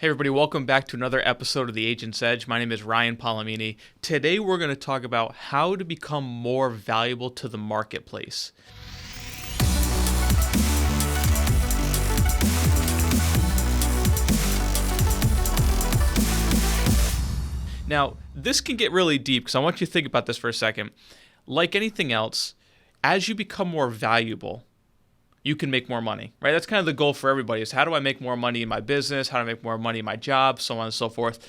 Hey everybody, welcome back to another episode of The Agent's Edge. My name is Ryan Palomini. Today we're going to talk about how to become more valuable to the marketplace. Now, this can get really deep because I want you to think about this for a second. Like anything else, as you become more valuable, you can make more money, right? That's kind of the goal for everybody is how do I make more money in my business? How do I make more money in my job? So on and so forth.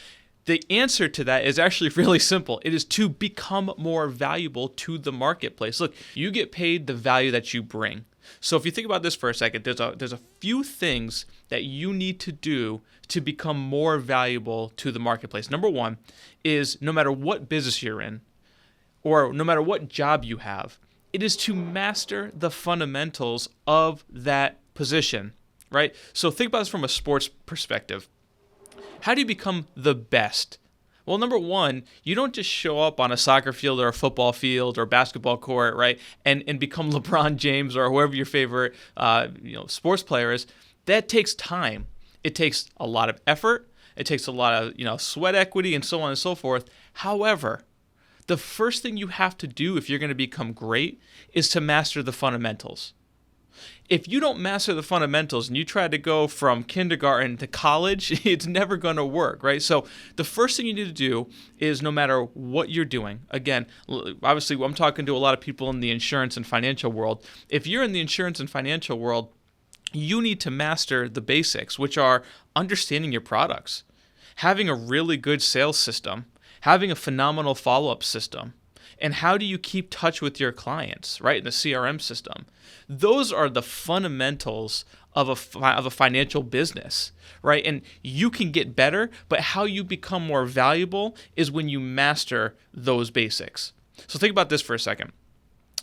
The answer to that is actually really simple. It is to become more valuable to the marketplace. Look, you get paid the value that you bring. So if you think about this for a second, there's a few things that you need to do to become more valuable to the marketplace. Number one is no matter what business you're in or no matter what job you have, it is to master the fundamentals of that position, right? So think about this from a sports perspective. How do you become the best? Well, number one, you don't just show up on a soccer field or a football field or basketball court, right, and become LeBron James or whoever your favorite sports player is. That takes time. It takes a lot of effort. It takes a lot of sweat equity and so on and so forth. However, the first thing you have to do if you're going to become great is to master the fundamentals. If you don't master the fundamentals and you try to go from kindergarten to college, it's never going to work, right? So the first thing you need to do is no matter what you're doing, again, obviously I'm talking to a lot of people in the insurance and financial world. If you're in the insurance and financial world, you need to master the basics, which are understanding your products, having a really good sales system, having a phenomenal follow-up system, and how do you keep touch with your clients, right, in the CRM system. Those are the fundamentals of a financial business, right? And you can get better, but how you become more valuable is when you master those basics. So think about this for a second.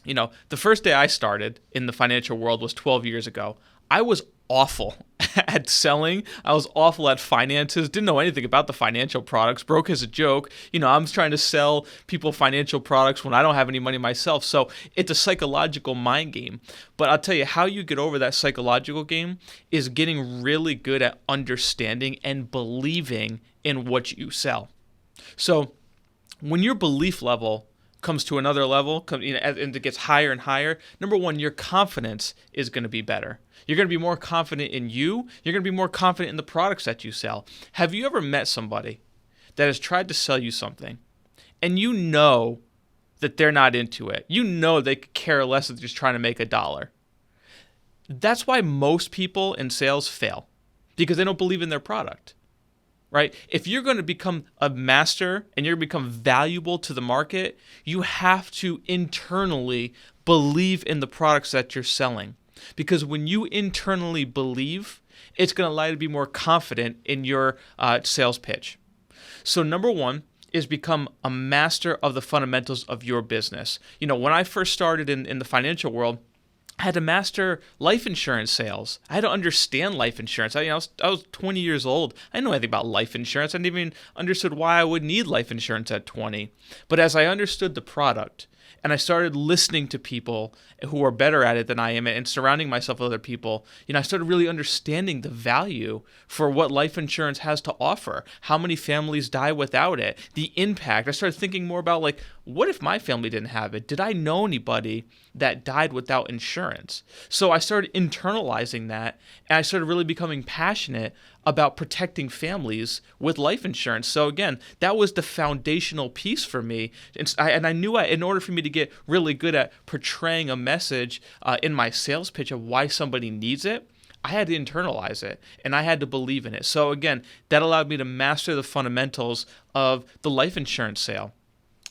The first day I started in the financial world was 12 years ago. I was awful at selling. I was awful at finances. Didn't know anything about the financial products. Broke as a joke. I'm trying to sell people financial products when I don't have any money myself. So it's a psychological mind game. But I'll tell you how you get over that psychological game is getting really good at understanding and believing in what you sell. So when your belief level comes to another level, and it gets higher and higher, number one, your confidence is going to be better. You're going to be more confident in you. You're going to be more confident in the products that you sell. Have you ever met somebody that has tried to sell you something and you know that they're not into it? You know they could care less if they're just trying to make $1. That's why most people in sales fail, because they don't believe in their product. Right? If you're going to become a master and you're going to become valuable to the market, you have to internally believe in the products that you're selling. Because when you internally believe, it's going to allow you to be more confident in your sales pitch. So number one is become a master of the fundamentals of your business. When I first started in the financial world, I had to master life insurance sales. I had to understand life insurance. I was 20 years old. I didn't know anything about life insurance. I didn't even understood why I would need life insurance at 20. But as I understood the product and I started listening to people who are better at it than I am and surrounding myself with other people, I started really understanding the value for what life insurance has to offer, how many families die without it, the impact. I started thinking more about what if my family didn't have it? Did I know anybody that died without insurance? So I started internalizing that, and I started really becoming passionate about protecting families with life insurance. So again, that was the foundational piece for me. And I knew in order for me to get really good at portraying a message in my sales pitch of why somebody needs it, I had to internalize it and I had to believe in it. So again, that allowed me to master the fundamentals of the life insurance sale.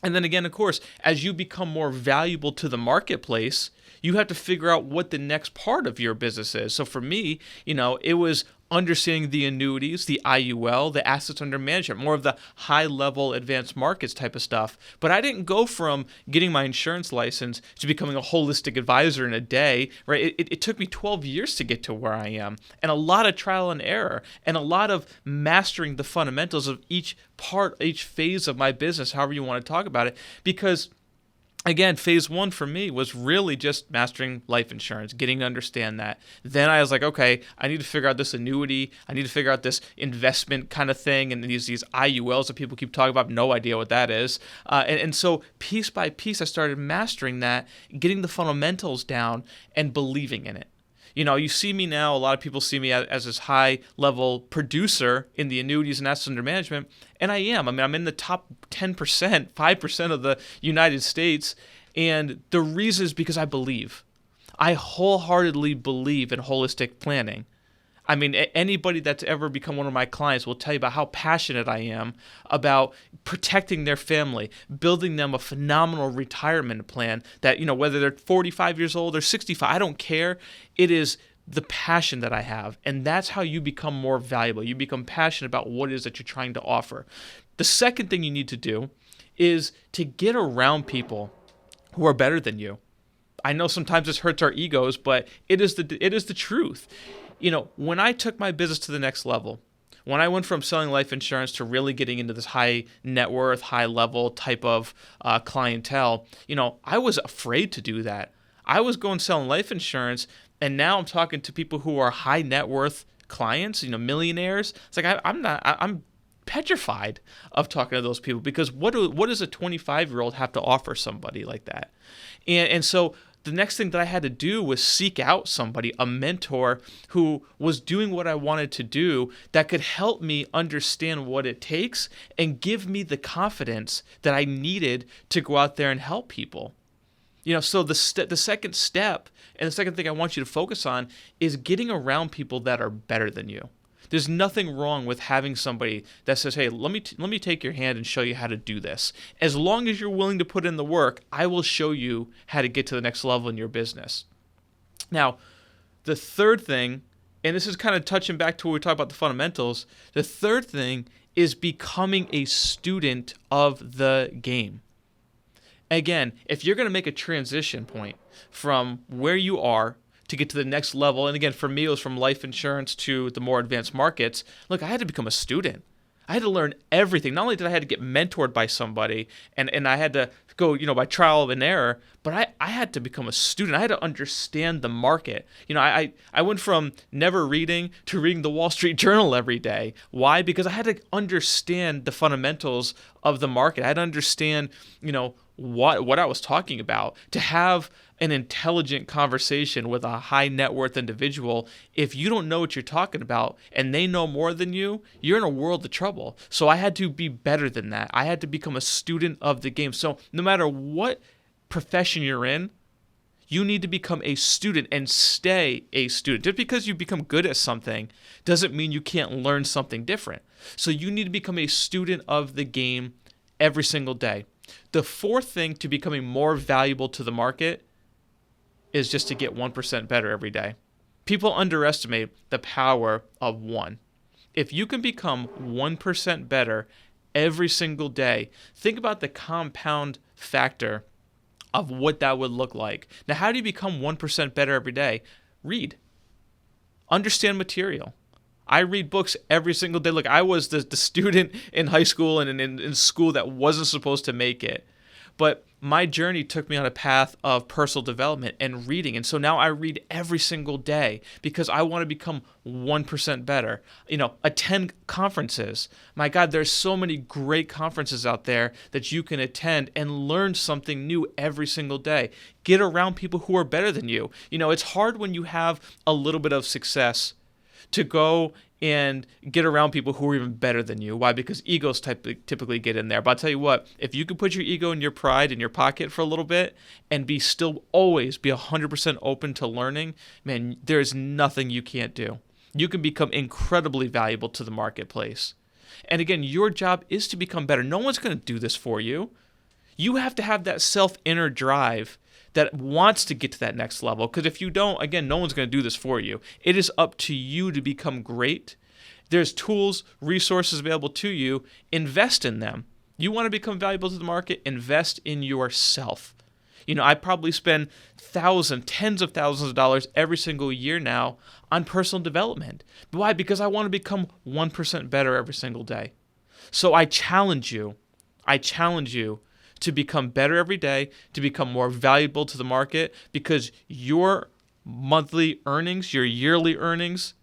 And then again, of course, as you become more valuable to the marketplace, you have to figure out what the next part of your business is. So for me, it was understanding the annuities, the IUL, the assets under management, more of the high-level advanced markets type of stuff. But I didn't go from getting my insurance license to becoming a holistic advisor in a day, right? It took me 12 years to get to where I am, and a lot of trial and error, and a lot of mastering the fundamentals of each phase of my business, however you want to talk about it, because again, phase one for me was really just mastering life insurance, getting to understand that. Then I was like, okay, I need to figure out this annuity. I need to figure out this investment kind of thing. And these IULs that people keep talking about, no idea what that is. And so piece by piece, I started mastering that, getting the fundamentals down and believing in it. You see me now, a lot of people see me as this high-level producer in the annuities and assets under management, and I am. I mean, I'm in the top 10%, 5% of the United States, and the reason is because I believe. I wholeheartedly believe in holistic planning. I mean, anybody that's ever become one of my clients will tell you about how passionate I am about protecting their family, building them a phenomenal retirement plan that, whether they're 45 years old or 65, I don't care. It is the passion that I have. And that's how you become more valuable. You become passionate about what it is that you're trying to offer. The second thing you need to do is to get around people who are better than you. I know sometimes this hurts our egos, but it is the truth. When I took my business to the next level, when I went from selling life insurance to really getting into this high net worth, high level type of clientele, I was afraid to do that. I was going selling life insurance, and now I'm talking to people who are high net worth clients, millionaires. It's like I'm petrified of talking to those people because what does a 25-year-old have to offer somebody like that? And so the next thing that I had to do was seek out somebody, a mentor who was doing what I wanted to do that could help me understand what it takes and give me the confidence that I needed to go out there and help people. So the second step and the second thing I want you to focus on is getting around people that are better than you. There's nothing wrong with having somebody that says, hey, let me take your hand and show you how to do this. As long as you're willing to put in the work, I will show you how to get to the next level in your business. Now, the third thing, and this is kind of touching back to what we talked about the fundamentals, the third thing is becoming a student of the game. Again, if you're going to make a transition point from where you are to get to the next level, and again, for me, it was from life insurance to the more advanced markets. Look, I had to become a student. I had to learn everything. Not only did I have to get mentored by somebody, and I had to go, by trial and error, but I had to become a student. I had to understand the market. I went from never reading to reading the Wall Street Journal every day. Why? Because I had to understand the fundamentals of the market. I had to understand, what I was talking about. To have an intelligent conversation with a high net worth individual, if you don't know what you're talking about and they know more than you, you're in a world of trouble. So I had to be better than that. I had to become a student of the game. So no matter what profession you're in, you need to become a student and stay a student. Just because you become good at something doesn't mean you can't learn something different. So you need to become a student of the game every single day. The fourth thing to becoming more valuable to the market is just to get 1% better every day. People underestimate the power of one. If you can become 1% better every single day, think about the compound factor of what that would look like. Now, how do you become 1% better every day? Read. Understand material. I read books every single day. Look, I was the student in high school and in school that wasn't supposed to make it. But my journey took me on a path of personal development and reading. And so now I read every single day because I want to become 1% better. Attend conferences. My God, there's so many great conferences out there that you can attend and learn something new every single day. Get around people who are better than you. It's hard when you have a little bit of success to go and get around people who are even better than you. Why? Because egos typically get in there. But I'll tell you what, if you can put your ego and your pride in your pocket for a little bit and always be 100% open to learning, man, there's nothing you can't do. You can become incredibly valuable to the marketplace. And again, your job is to become better. No one's going to do this for you. You have to have that self-inner drive that wants to get to that next level. Because if you don't, again, no one's going to do this for you. It is up to you to become great. There's tools, resources available to you. Invest in them. You want to become valuable to the market? Invest in yourself. I probably spend tens of thousands of dollars every single year now on personal development. Why? Because I want to become 1% better every single day. So I challenge you to become better every day, to become more valuable to the market, because your monthly earnings, your yearly earnings,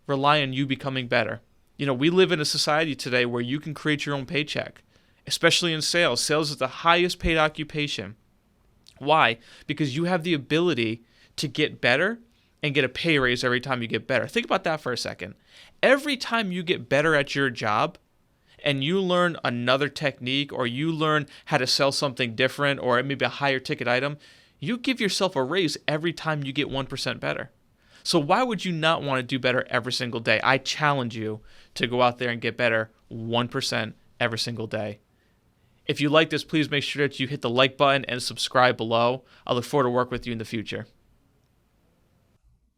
rely on you becoming better. We live in a society today where you can create your own paycheck, especially in sales. Sales is the highest paid occupation. Why? Because you have the ability to get better and get a pay raise every time you get better. Think about that for a second. Every time you get better at your job and you learn another technique, or you learn how to sell something different, or maybe a higher ticket item, you give yourself a raise every time you get 1% better. So why would you not want to do better every single day? I challenge you to go out there and get better 1% every single day. If you like this, please make sure that you hit the like button and subscribe below. I look forward to working with you in the future.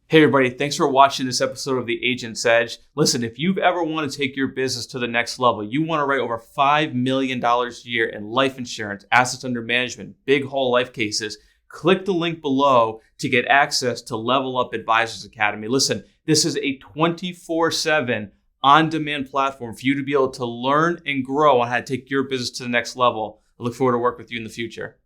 Hey everybody, thanks for watching this episode of The Agent's Edge. Listen, if you've ever wanted to take your business to the next level, you want to write over $5 million a year in life insurance, assets under management, big whole life cases, click the link below to get access to Level Up Advisors Academy. Listen, this is a 24/7 on-demand platform for you to be able to learn and grow on how to take your business to the next level. I look forward to working with you in the future.